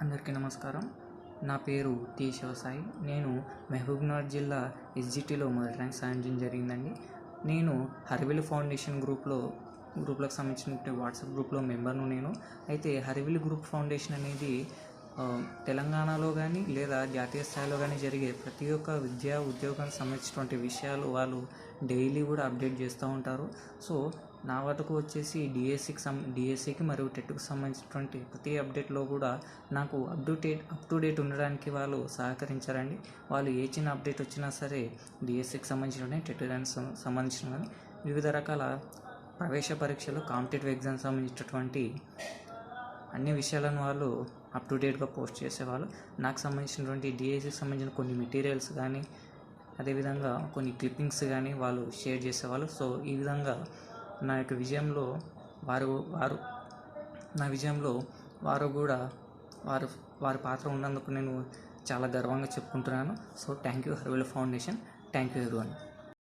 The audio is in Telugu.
అందరికీ నమస్కారం. నా పేరు టి శివసాయి. నేను మహబూబ్నగర్ జిల్లా ఎస్జిటిలో మొదటి ర్యాంక్ సాధించడం జరిగిందండి. నేను హరివిల్ ఫౌండేషన్ గ్రూప్లకు సంబంధించిన వాట్సాప్ గ్రూప్లో మెంబర్ను నేను. అయితే హరివిల్ గ్రూప్ ఫౌండేషన్ అనేది తెలంగాణలో కానీ లేదా జాతీయ స్థాయిలో కానీ జరిగే ప్రతి ఒక్క విద్యా ఉద్యోగానికి సంబంధించినటువంటి విషయాలు వాళ్ళు డైలీ కూడా అప్డేట్ చేస్తూ ఉంటారు. సో నా వరకు వచ్చేసి డిఎస్సికి మరియు టెట్కి సంబంధించినటువంటి ప్రతి అప్డేట్లో కూడా నాకు అప్ టు డేట్ ఉండడానికి వాళ్ళు సహకరించారండి. వాళ్ళు ఏ చిన్న అప్డేట్ వచ్చినా సరే డిఎస్సికి సంబంధించిన టెట్ సంబంధించిన వివిధ రకాల ప్రవేశ పరీక్షలు కాంపిటేటివ్ ఎగ్జామ్స్ సంబంధించినటువంటి అన్ని విషయాలను వాళ్ళు అప్ టు డేట్గా పోస్ట్ చేసేవాళ్ళు. నాకు సంబంధించినటువంటి డిఎస్సికి సంబంధించిన కొన్ని మెటీరియల్స్ కానీ అదేవిధంగా కొన్ని క్లిప్పింగ్స్ కానీ వాళ్ళు షేర్ చేసేవాళ్ళు. సో ఈ విధంగా నా యొక్క విజయంలో వారు కూడా వారి పాత్ర ఉన్నందుకు నేను చాలా గర్వంగా చెప్పుకుంటున్నాను. So thank you Harivil foundation. Thank you everyone.